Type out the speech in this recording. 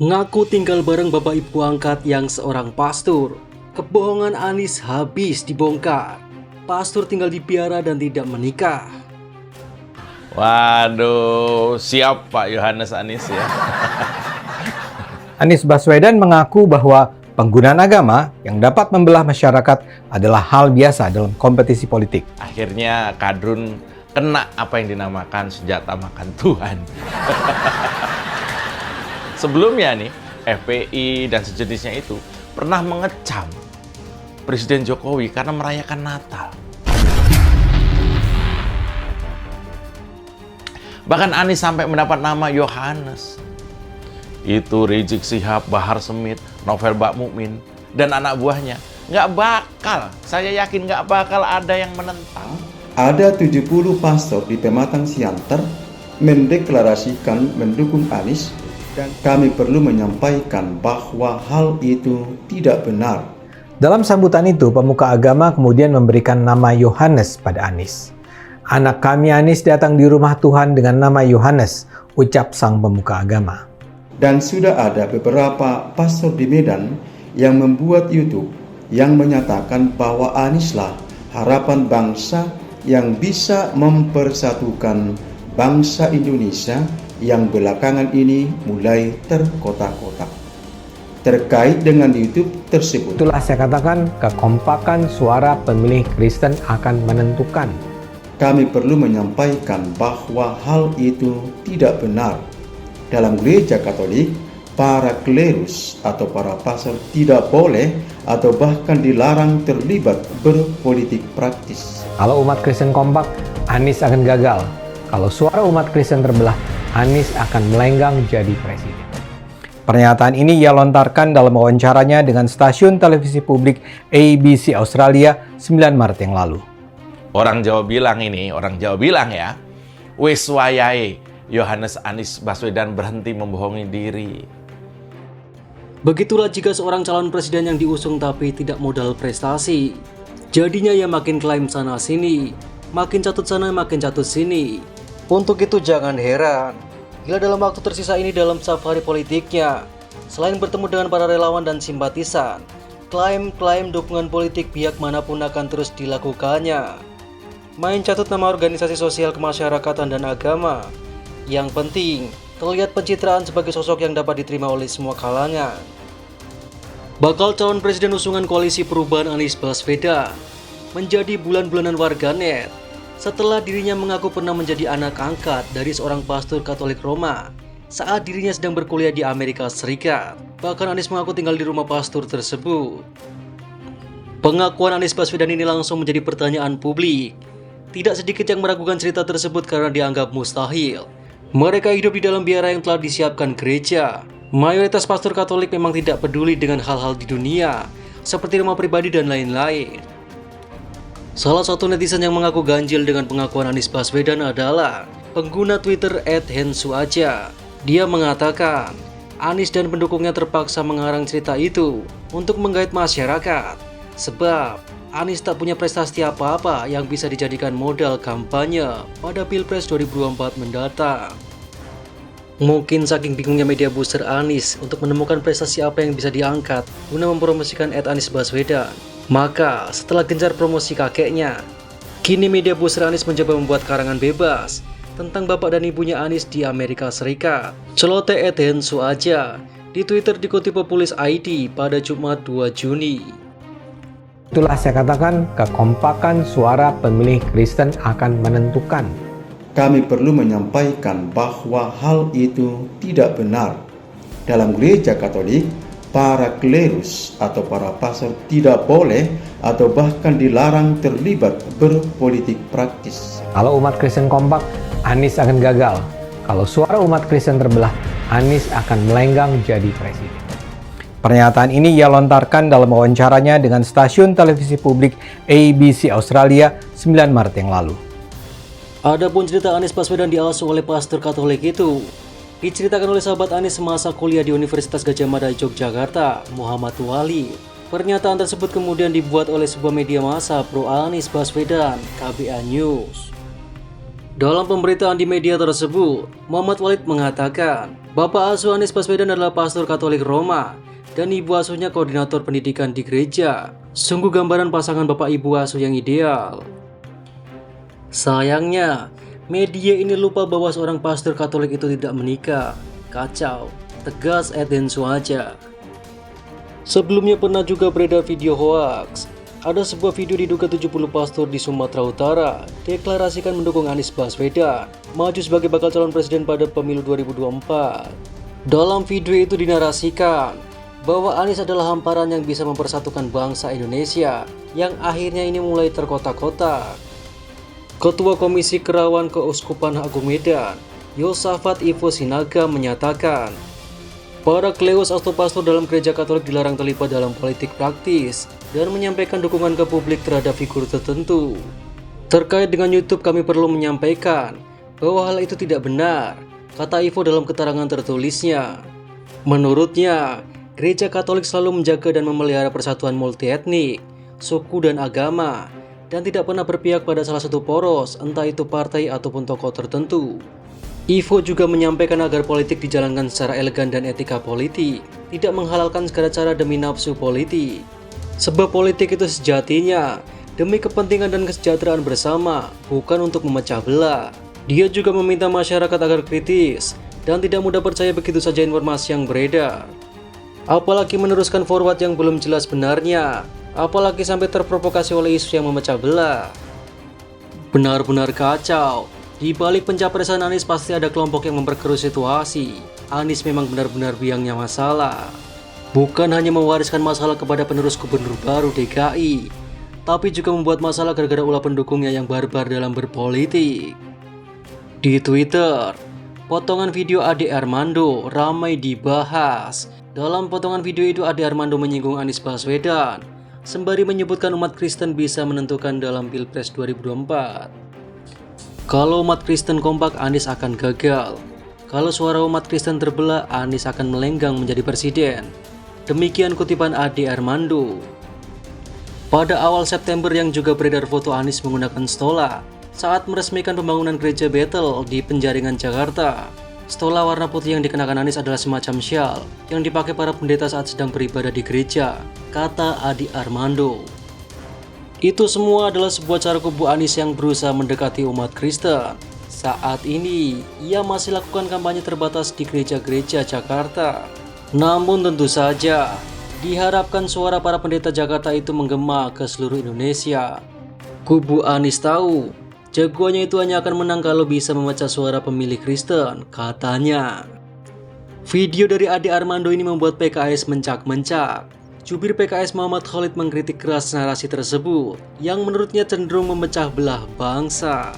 Ngaku tinggal bareng bapak ibu angkat yang seorang pastor. Kebohongan Anies habis dibongkar. Pastor tinggal dipiara dan tidak menikah. Waduh, siap Pak Yohanes Anies ya. Anies Baswedan mengaku bahwa penggunaan agama yang dapat membelah masyarakat adalah hal biasa dalam kompetisi politik. Akhirnya Kadrun kena apa yang dinamakan senjata makan Tuhan. Sebelumnya nih, FPI dan sejenisnya itu pernah mengecam Presiden Jokowi karena merayakan Natal. Bahkan Anies sampai mendapat nama Yohanes. Itu Rizik Syihab, Bahar Smith, Novel Bakmukmin, dan anak buahnya. Saya yakin nggak bakal ada yang menentang. Ada 70 pastor di Pematang Siantar mendeklarasikan mendukung Anies, dan kami perlu menyampaikan bahwa hal itu tidak benar. Dalam sambutan itu, pemuka agama kemudian memberikan nama Yohanes pada Anies. Anak kami Anies datang di rumah Tuhan dengan nama Yohanes, ucap sang pemuka agama. Dan sudah ada beberapa pastor di Medan yang membuat YouTube yang menyatakan bahwa Anieslah harapan bangsa yang bisa mempersatukan bangsa Indonesia yang belakangan ini mulai terkotak-kotak. Terkait dengan YouTube tersebut, Itulah saya katakan, kekompakan suara pemilih Kristen akan menentukan. kami perlu menyampaikan bahwa hal itu tidak benar. Dalam gereja Katolik, para klerus atau para pastor tidak boleh atau bahkan dilarang terlibat berpolitik praktis. Kalau umat Kristen kompak, Anies akan gagal. Kalau suara umat Kristen terbelah, Anies akan melenggang jadi presiden. Pernyataan ini ia lontarkan dalam wawancaranya dengan stasiun televisi publik ABC Australia 9 Maret yang lalu. Orang Jawa bilang ya, wis wayahe Yohanes Anies Baswedan berhenti membohongi diri. Begitulah jika seorang calon presiden yang diusung tapi tidak modal prestasi. Jadinya ya makin klaim sana sini, makin catut sana makin catut sini. Untuk itu jangan heran bila dalam waktu tersisa ini dalam safari politiknya, selain bertemu dengan para relawan dan simpatisan, klaim-klaim dukungan politik pihak manapun akan terus dilakukannya. Main catut nama organisasi sosial kemasyarakatan dan agama. Yang penting, terlihat pencitraan sebagai sosok yang dapat diterima oleh semua kalangan. Bakal calon presiden usungan koalisi perubahan Anies Baswedan menjadi bulan-bulanan warganet setelah dirinya mengaku pernah menjadi anak angkat dari seorang pastor Katolik Roma saat dirinya sedang berkuliah di Amerika Serikat. Bahkan Anies mengaku tinggal di rumah pastor tersebut. Pengakuan Anies Baswedan ini langsung menjadi pertanyaan publik. Tidak sedikit yang meragukan cerita tersebut karena dianggap mustahil. Mereka hidup di dalam biara yang telah disiapkan gereja. Mayoritas pastor Katolik memang tidak peduli dengan hal-hal di dunia, seperti rumah pribadi dan lain-lain. Salah satu netizen yang mengaku ganjil dengan pengakuan Anies Baswedan adalah pengguna Twitter @hensuaja. Dia mengatakan, Anies dan pendukungnya terpaksa mengarang cerita itu untuk menggait masyarakat, sebab Anies tak punya prestasi apa-apa yang bisa dijadikan modal kampanye pada Pilpres 2024 mendatang. Mungkin saking bingungnya media booster Anies untuk menemukan prestasi apa yang bisa diangkat guna mempromosikan @Anies Baswedan, maka setelah gencar promosi kakeknya, kini media booster Anies mencoba membuat karangan bebas tentang bapak dan ibunya Anies di Amerika Serikat. Celote @hensuaja di Twitter dikutip Populis ID pada Jumat 2 Juni. Itulah saya katakan, kekompakan suara pemilih Kristen akan menentukan. Kami perlu menyampaikan bahwa hal itu tidak benar. Dalam gereja Katolik, para klerus atau para pastor tidak boleh atau bahkan dilarang terlibat berpolitik praktis. Kalau umat Kristen kompak, Anies akan gagal. Kalau suara umat Kristen terbelah, Anies akan melenggang jadi presiden. Pernyataan ini ia lontarkan dalam wawancaranya dengan stasiun televisi publik ABC Australia 9 Maret yang lalu. Adapun cerita Anies Baswedan diasuh oleh pastor Katolik itu diceritakan oleh sahabat Anies semasa kuliah di Universitas Gadjah Mada Yogyakarta, Muhammad Wali. Pernyataan tersebut kemudian dibuat oleh sebuah media massa pro Anies Baswedan, KBA News. Dalam pemberitaan di media tersebut, Muhammad Walid mengatakan, Bapak asuh Anies Baswedan adalah pastor Katolik Roma dan ibu asuhnya koordinator pendidikan di gereja. Sungguh gambaran pasangan bapak ibu asuh yang ideal. Sayangnya, media ini lupa bahwa seorang pastor Katolik itu tidak menikah. Kacau, tegas Eden Suaja. Sebelumnya pernah juga beredar video hoax. Ada sebuah video diduga 70 pastor di Sumatera Utara deklarasikan mendukung Anies Baswedan maju sebagai bakal calon presiden pada pemilu 2024. Dalam video itu dinarasikan bahwa Anies adalah hamparan yang bisa mempersatukan bangsa Indonesia yang akhirnya ini mulai terkotak-kotak. Ketua Komisi Kerawan Keuskupan Agung Medan, Yosafat Ivo Sinaga menyatakan, para kleos atau pastor dalam gereja Katolik dilarang terlibat dalam politik praktis dan menyampaikan dukungan ke publik terhadap figur tertentu. Terkait dengan YouTube, kami perlu menyampaikan bahwa hal itu tidak benar, kata Ivo dalam keterangan tertulisnya. Menurutnya, gereja Katolik selalu menjaga dan memelihara persatuan multietnik, suku dan agama, dan tidak pernah berpihak pada salah satu poros, entah itu partai ataupun tokoh tertentu. Ivo juga menyampaikan agar politik dijalankan secara elegan dan etika politik, tidak menghalalkan segala cara demi nafsu politik. Sebab politik itu sejatinya demi kepentingan dan kesejahteraan bersama, bukan untuk memecah belah. Dia juga meminta masyarakat agar kritis dan tidak mudah percaya begitu saja informasi yang beredar. Apalagi meneruskan forward yang belum jelas benarnya, apalagi sampai terprovokasi oleh isu yang memecah belah. Benar-benar kacau. Di balik pencapresan Anies pasti ada kelompok yang memperkeruh situasi. Anies memang benar-benar biangnya masalah. Bukan hanya mewariskan masalah kepada penerus gubernur baru DKI, tapi juga membuat masalah gara-gara ulah pendukungnya yang barbar dalam berpolitik. Di Twitter, potongan video Ade Armando ramai dibahas. Dalam potongan video itu Ade Armando menyinggung Anies Baswedan, sembari menyebutkan umat Kristen bisa menentukan dalam Pilpres 2024. Kalau umat Kristen kompak, Anies akan gagal. Kalau suara umat Kristen terbelah, Anies akan melenggang menjadi presiden. Demikian kutipan Ade Armando. Pada awal September yang juga beredar foto Anies menggunakan stola saat meresmikan pembangunan gereja Bethel di Penjaringan, Jakarta. Stola warna putih yang dikenakan Anies adalah semacam syal yang dipakai para pendeta saat sedang beribadah di gereja, kata Ade Armando. Itu semua adalah sebuah cara kubu Anies yang berusaha mendekati umat Kristen. Saat ini, ia masih lakukan kampanye terbatas di gereja-gereja Jakarta. Namun tentu saja, diharapkan suara para pendeta Jakarta itu menggema ke seluruh Indonesia. Kubu Anies tahu, jagoannya itu hanya akan menang kalau bisa memecah suara pemilih Kristen, katanya. Video dari Ade Armando ini membuat PKS mencak-mencak. Jubir PKS Muhammad Khalid mengkritik keras narasi tersebut yang menurutnya cenderung memecah belah bangsa.